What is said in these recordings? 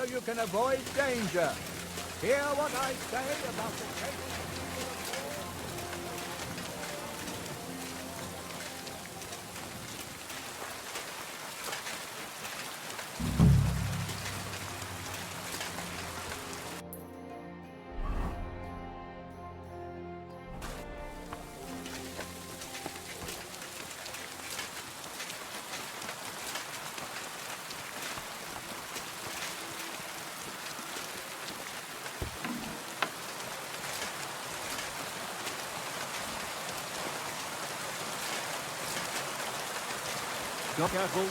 you can avoid danger. Hear what I say about the case. Be careful.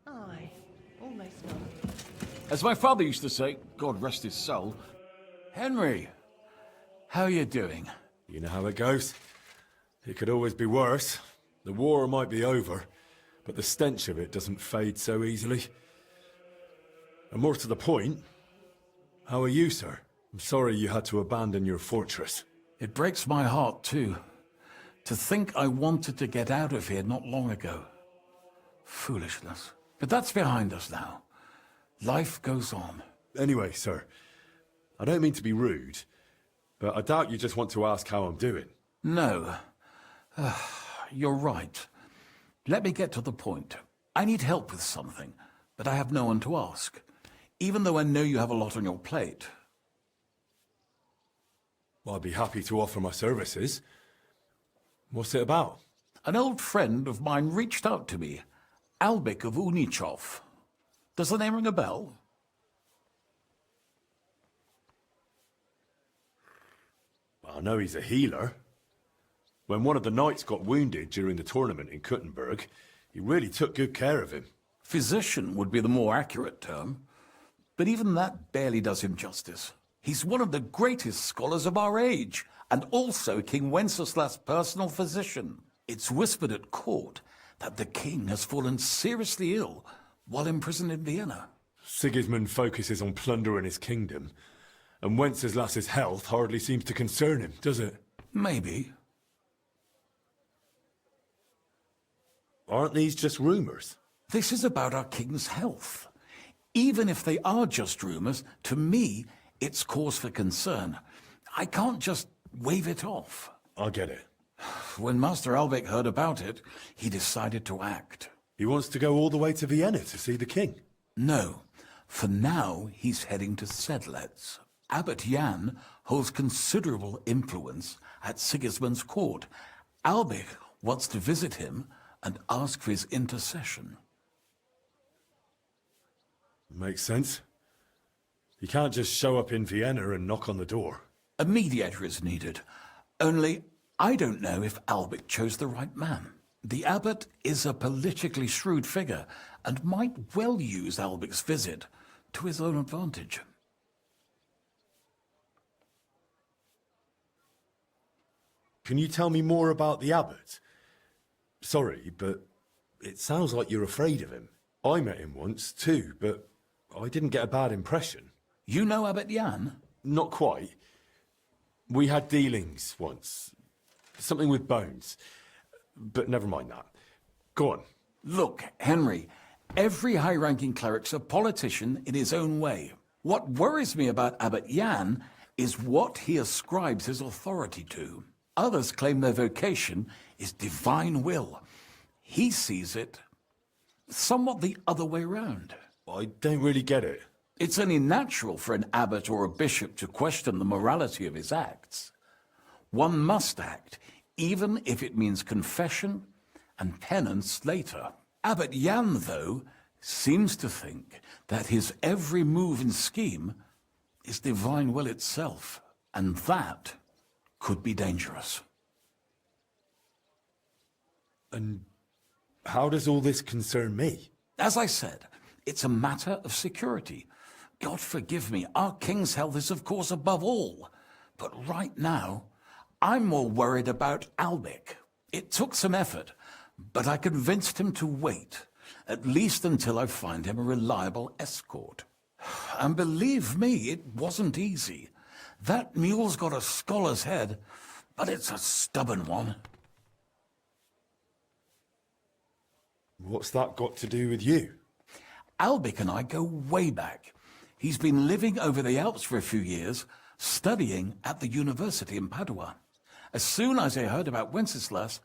Aye, almost gone. As my father used to say, God rest his soul, Henry, how are you doing? You know how it goes. It could always be worse. The war might be over, but the stench of it doesn't fade so easily. And more to the point, how are you, sir? I'm sorry you had to abandon your fortress. It breaks my heart, too. To think I wanted to get out of here not long ago. Foolishness. But that's behind us now. Life goes on. Anyway, sir, I don't mean to be rude, but I doubt you just want to ask how I'm doing. No. You're right. Let me get to the point. I need help with something, but I have no one to ask, even though I know you have a lot on your plate. Well, I'd be happy to offer my services. What's it about? An old friend of mine reached out to me, Albik of Unichov. Does the name ring a bell? Well, I know he's a healer. When one of the knights got wounded during the tournament in Kuttenberg, he really took good care of him. Physician would be the more accurate term, but even that barely does him justice. He's one of the greatest scholars of our age, and also King Wenceslas' personal physician. It's whispered at court that the king has fallen seriously ill while imprisoned in Vienna. Sigismund focuses on plundering his kingdom, and Wenceslas's health hardly seems to concern him, does it? Maybe. Aren't these just rumors? This is about our king's health. Even if they are just rumors, to me, it's cause for concern. I can't just wave it off. I get it. When Master Albik heard about it, he decided to act. He wants to go all the way to Vienna to see the king. No. For now, he's heading to Sedlec. Abbot Jan holds considerable influence at Sigismund's court. Albik wants to visit him and ask for his intercession. Makes sense. You can't just show up in Vienna and knock on the door. A mediator is needed. Only, I don't know if Albik chose the right man. The abbot is a politically shrewd figure and might well use Albik's visit to his own advantage. Can you tell me more about the abbot? Sorry, but it sounds like you're afraid of him. I met him once, too, but I didn't get a bad impression. You know Abbot Jan? Not quite. We had dealings once. Something with bones. But never mind that. Go on. Look, Henry, every high-ranking cleric's a politician in his own way. What worries me about Abbot Jan is what he ascribes his authority to. Others claim their vocation is divine will. He sees it somewhat the other way round. I don't really get it. It's only natural for an abbot or a bishop to question the morality of his acts. One must act, even if it means confession and penance later. Abbot Jan, though, seems to think that his every move and scheme is divine will itself, and that could be dangerous. And how does all this concern me? As I said, it's a matter of security. God forgive me, our king's health is of course above all. But right now, I'm more worried about Albic. It took some effort, but I convinced him to wait, at least until I find him a reliable escort. And believe me, it wasn't easy. That mule's got a scholar's head, but it's a stubborn one. What's that got to do with you? Albic and I go way back. He's been living over the Alps for a few years, studying at the university in Padua. As soon as I heard about Wenceslas,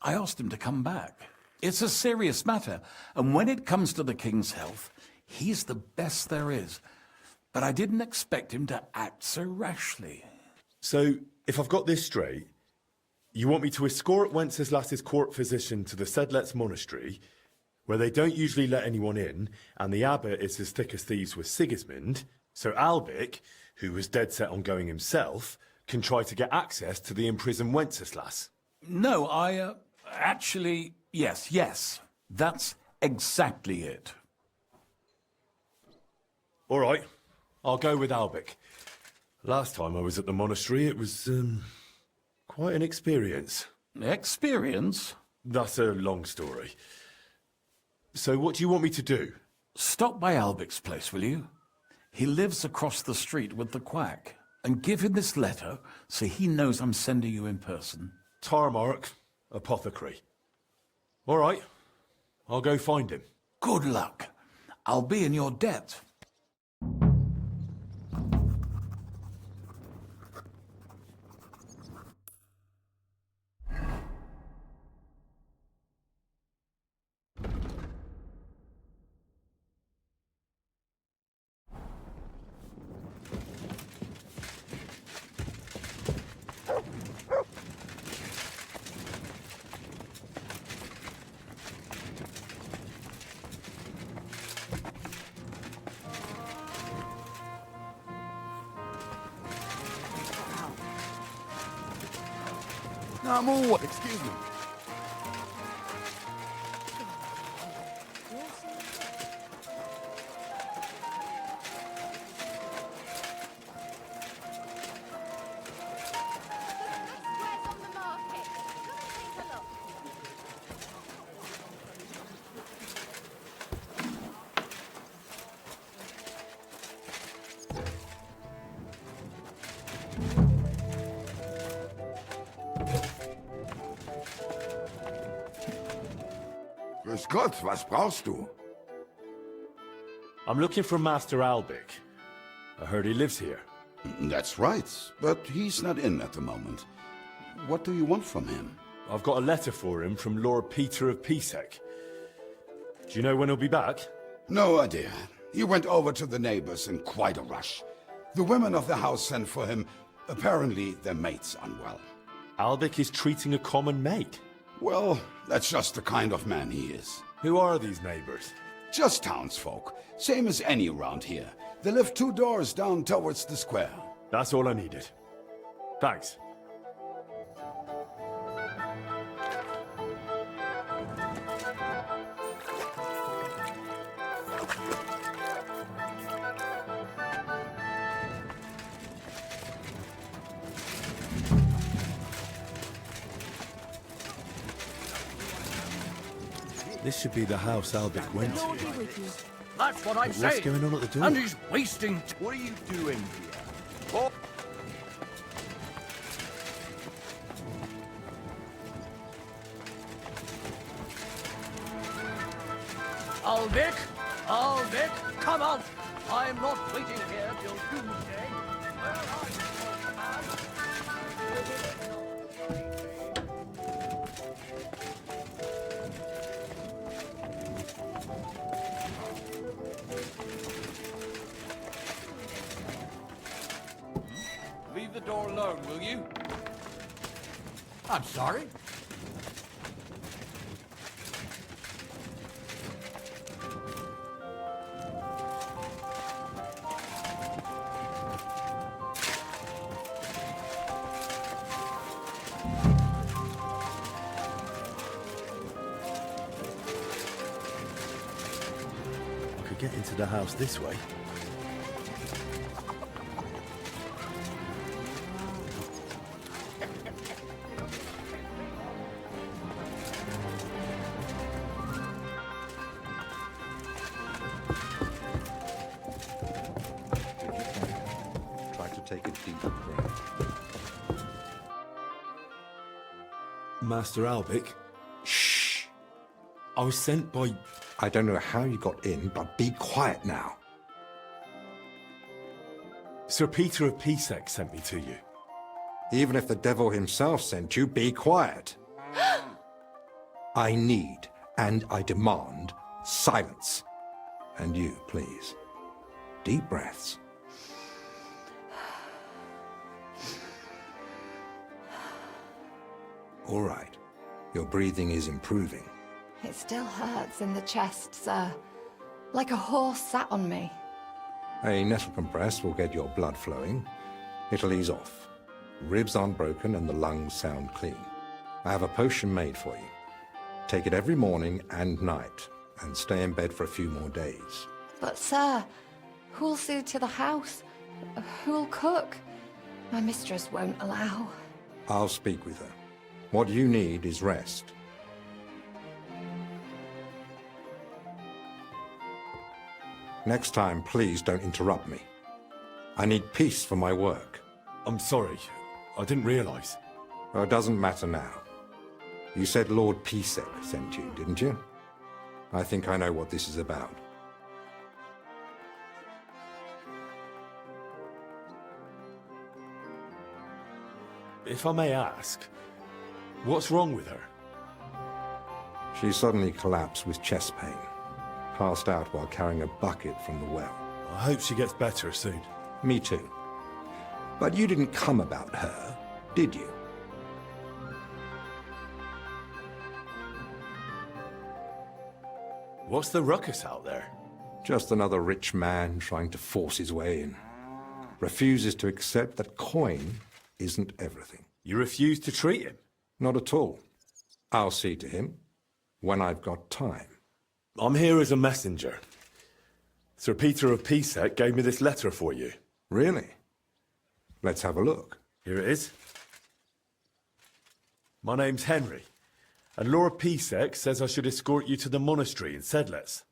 I asked him to come back. It's a serious matter, and when it comes to the king's health, he's the best there is. But I didn't expect him to act so rashly. So, if I've got this straight, you want me to escort Wenceslas's court physician to the Sedlets monastery, where they don't usually let anyone in, and the abbot is as thick as thieves with Sigismund, so Albic, who was dead set on going himself, can try to get access to the imprisoned Wenceslas? No, actually, yes. That's exactly it. All right, I'll go with Albic. Last time I was at the monastery, it was, quite an experience. Experience? That's a long story. So what do you want me to do? Stop by Albic's place, will you? He lives across the street with the quack. And give him this letter so he knows I'm sending you in person. Tarmark, apothecary. All right, I'll go find him. Good luck. I'll be in your debt. I'm all... Excuse me. Grüß Gott, was brauchst du? I'm looking for Master Albic. I heard he lives here. That's right, but he's not in at the moment. What do you want from him? I've got a letter for him from Lord Peter of Pisek. Do you know when he'll be back? No idea. He went over to the neighbors in quite a rush. The women of the house sent for him. Apparently, their mate's unwell. Albic is treating a common mate. Well, that's just the kind of man he is. Who are these neighbors? Just townsfolk, same as any around here. They live 2 doors down towards the square. That's all I needed. Thanks. This should be the house Albic went to. That's what I But say. what's going on at the door? And he's wasting... What are you doing here? Oh. Albic, come out! I'm not waiting here till Tuesday. Where are you, man? Leave the door alone, will you? I'm sorry. I could get into the house this way. Master Albic. Shh! I was sent by... I don't know how you got in, but be quiet now. Sir Peter of Pisek sent me to you. Even if the devil himself sent you, be quiet. I need and I demand silence. And you, please. Deep breaths. All right. Your breathing is improving. It still hurts in the chest, sir. Like a horse sat on me. A nettle compress will get your blood flowing. It'll ease off. Ribs aren't broken and the lungs sound clean. I have a potion made for you. Take it every morning and night, and stay in bed for a few more days. But, sir, who'll see to the house? Who'll cook? My mistress won't allow. I'll speak with her. What you need is rest. Next time, please don't interrupt me. I need peace for my work. I'm sorry. I didn't realize. Well, it doesn't matter now. You said Lord Pisek sent you, didn't you? I think I know what this is about. If I may ask, what's wrong with her? She suddenly collapsed with chest pain. Passed out while carrying a bucket from the well. I hope she gets better soon. Me too. But you didn't come about her, did you? What's the ruckus out there? Just another rich man trying to force his way in. Refuses to accept that coin isn't everything. You refuse to treat him? Not at all. I'll see to him when I've got time. I'm here as a messenger. Sir Peter of Pisek gave me this letter for you. Really? Let's have a look. Here it is. My name's Henry, and Lord Pisek says I should escort you to the monastery in Sedlitz.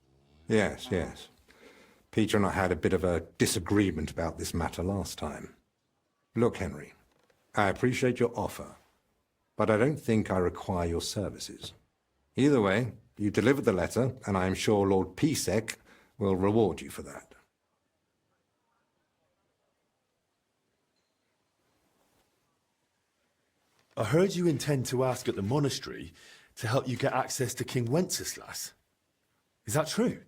Yes, yes. Peter and I had a bit of a disagreement about this matter last time. Look, Henry, I appreciate your offer, but I don't think I require your services. Either way, you delivered the letter, and I am sure Lord Pisek will reward you for that. I heard you intend to ask at the monastery to help you get access to King Wenceslas. Is that true?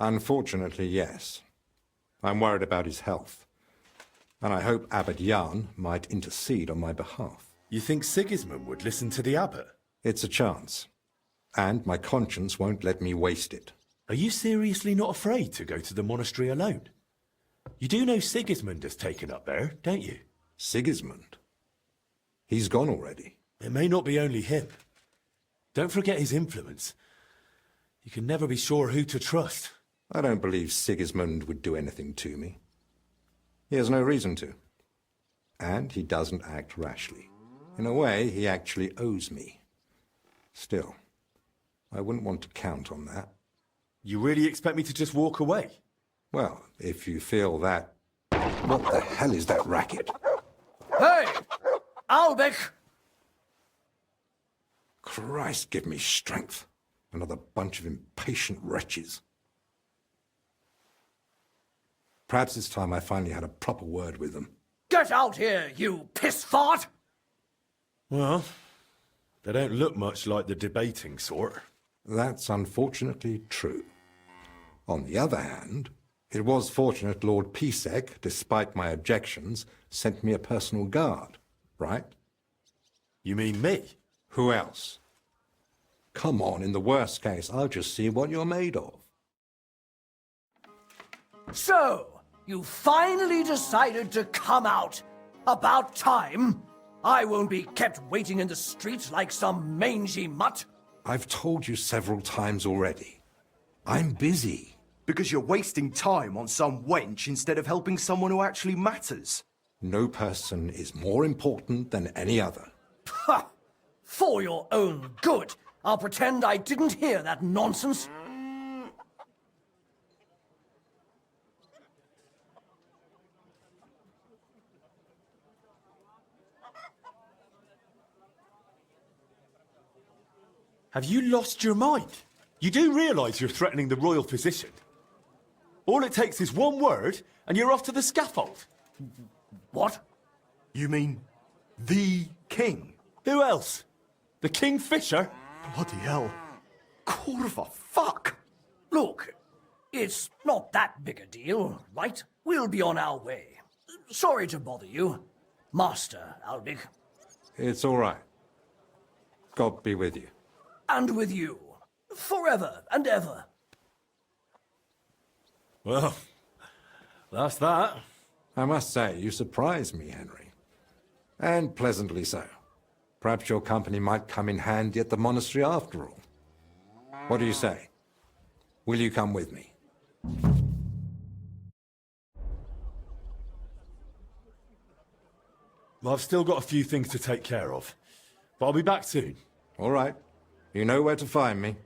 Unfortunately, yes. I'm worried about his health, and I hope Abbot Jan might intercede on my behalf. You think Sigismund would listen to the abbot? It's a chance, and my conscience won't let me waste it. Are you seriously not afraid to go to the monastery alone? You do know Sigismund has taken up there, don't you? Sigismund? He's gone already. It may not be only him. Don't forget his influence. You can never be sure who to trust. I don't believe Sigismund would do anything to me. He has no reason to. And he doesn't act rashly. In a way, he actually owes me. Still, I wouldn't want to count on that. You really expect me to just walk away? Well, if you feel that... What the hell is that racket? Hey! Albic! Christ, give me strength. Another bunch of impatient wretches. Perhaps it's time I finally had a proper word with them. Get out here, you piss fart! Well, they don't look much like the debating sort. That's unfortunately true. On the other hand, it was fortunate Lord Pisek, despite my objections, sent me a personal guard, right? You mean me? Who else? Come on, in the worst case, I'll just see what you're made of. So, you finally decided to come out. About time. I won't be kept waiting in the street like some mangy mutt. I've told you several times already. I'm busy. Because you're wasting time on some wench instead of helping someone who actually matters. No person is more important than any other. Ha! For your own good, I'll pretend I didn't hear that nonsense. Have you lost your mind? You do realise you're threatening the royal physician? All it takes is one word, and you're off to the scaffold. What? You mean the king? Who else? The Kingfisher? Bloody hell. Corva, fuck! Look, it's not that big a deal, right? We'll be on our way. Sorry to bother you, Master Albic. It's all right. God be with you. And with you. Forever and ever. Well, that's that. I must say, you surprise me, Henry. And pleasantly so. Perhaps your company might come in handy at the monastery after all. What do you say? Will you come with me? Well, I've still got a few things to take care of. But I'll be back soon. All right. You know where to find me.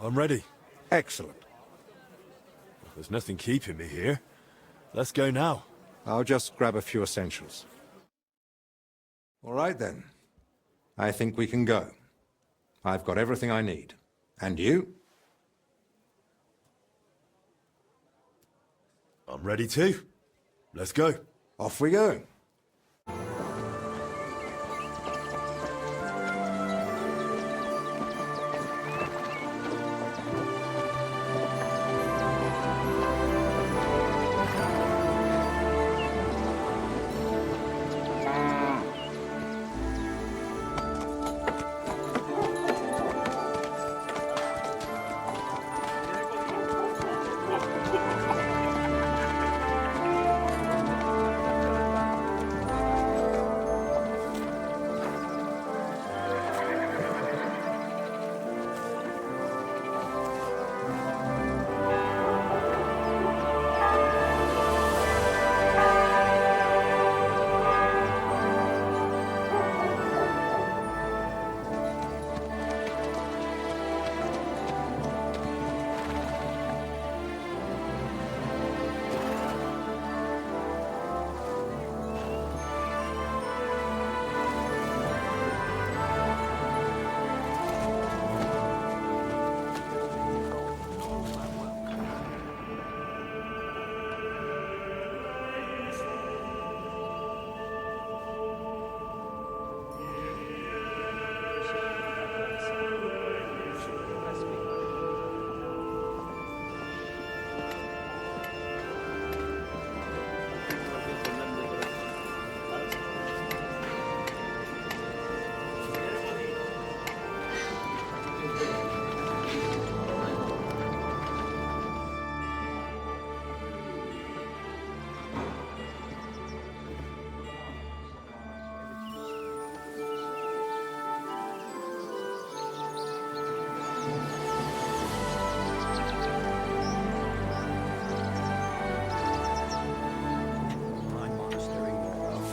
I'm ready. Excellent. There's nothing keeping me here. Let's go now. I'll just grab a few essentials. All right, then. I think we can go. I've got everything I need. And you? I'm ready too. Let's go. Off we go.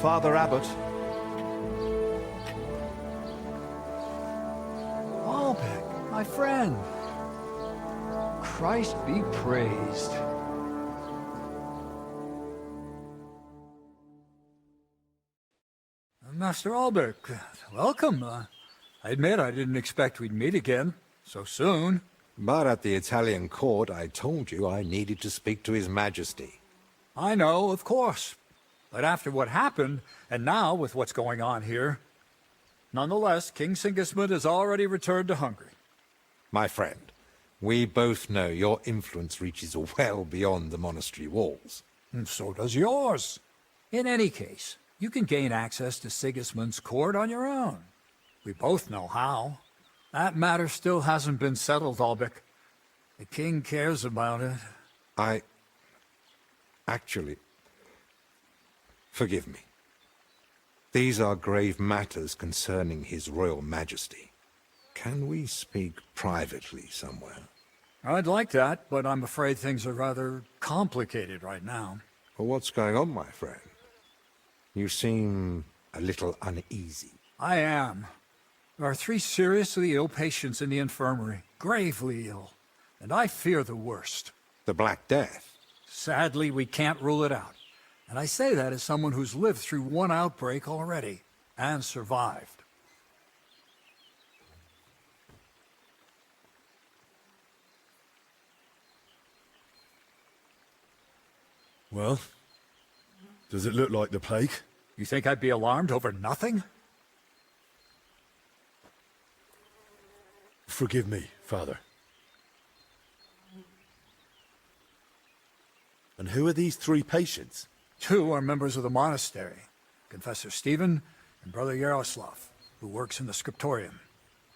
Father Abbot. Albeck, my friend. Christ be praised. Master Albeck, welcome. I admit I didn't expect we'd meet again so soon. But at the Italian court, I told you I needed to speak to His Majesty. I know, of course. But after what happened, and now with what's going on here, nonetheless, King Sigismund has already returned to Hungary. My friend, we both know your influence reaches well beyond the monastery walls. And so does yours. In any case, you can gain access to Sigismund's court on your own. We both know how. That matter still hasn't been settled, Albeck. The king cares about it. Actually, forgive me. These are grave matters concerning His Royal Majesty. Can we speak privately somewhere? I'd like that, but I'm afraid things are rather complicated right now. Well, what's going on, my friend? You seem a little uneasy. I am. There are 3 seriously ill patients in the infirmary, gravely ill, and I fear the worst. The Black Death? Sadly, we can't rule it out. And I say that as someone who's lived through one outbreak already, and survived. Well, does it look like the plague? You think I'd be alarmed over nothing? Forgive me, Father. And who are these 3 patients? 2 are members of the monastery, Confessor Stephen and Brother Yaroslav, who works in the scriptorium,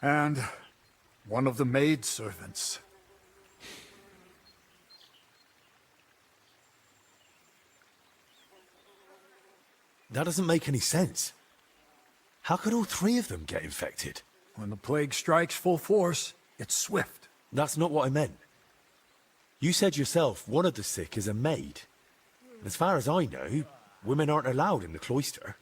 and one of the maidservants. That doesn't make any sense. How could all 3 of them get infected? When the plague strikes full force, it's swift. That's not what I meant. You said yourself one of the sick is a maid. And as far as I know, women aren't allowed in the cloister.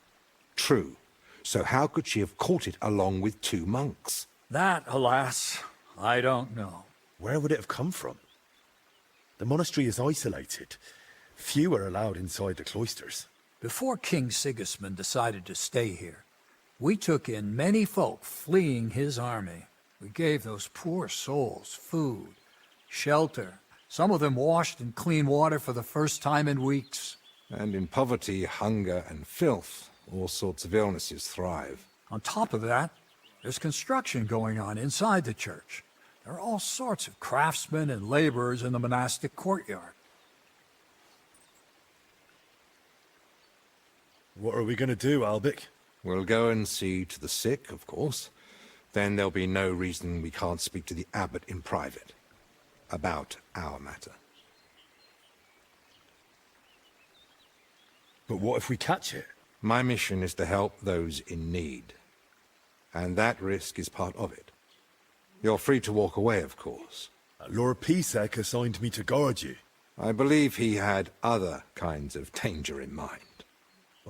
True. So how could she have caught it along with 2 monks? That, alas, I don't know. Where would it have come from? The monastery is isolated. Few are allowed inside the cloisters. Before King Sigismund decided to stay here, we took in many folk fleeing his army. We gave those poor souls food, shelter. Some of them washed in clean water for the first time in weeks. And in poverty, hunger, and filth, all sorts of illnesses thrive. On top of that, there's construction going on inside the church. There are all sorts of craftsmen and laborers in the monastic courtyard. What are we going to do, Albic? We'll go and see to the sick, of course. Then there'll be no reason we can't speak to the abbot in private about our matter. But what if we catch it? My mission is to help those in need. And that risk is part of it. You're free to walk away, of course. Lord Pisek assigned me to guard you. I believe he had other kinds of danger in mind.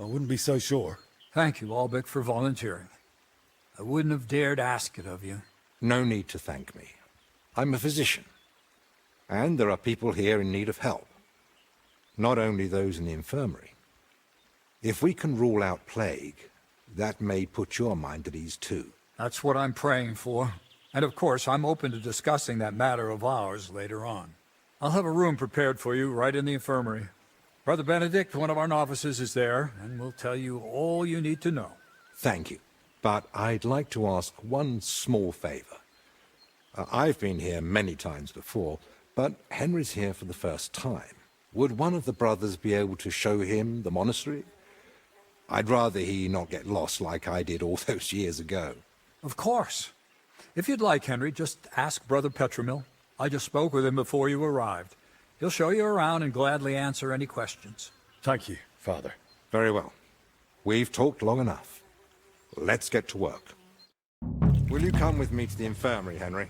I wouldn't be so sure. Thank you, Albic, for volunteering. I wouldn't have dared ask it of you. No need to thank me. I'm a physician. And there are people here in need of help. Not only those in the infirmary. If we can rule out plague, that may put your mind at ease too. That's what I'm praying for. And of course, I'm open to discussing that matter of ours later on. I'll have a room prepared for you right in the infirmary. Brother Benedict, one of our novices, is there, and will tell you all you need to know. Thank you. But I'd like to ask one small favor. I've been here many times before, but Henry's here for the first time. Would one of the brothers be able to show him the monastery? I'd rather he not get lost like I did all those years ago. Of course. If you'd like, Henry, just ask Brother Petramil. I just spoke with him before you arrived. He'll show you around and gladly answer any questions. Thank you, Father. Very well. We've talked long enough. Let's get to work. Will you come with me to the infirmary, Henry?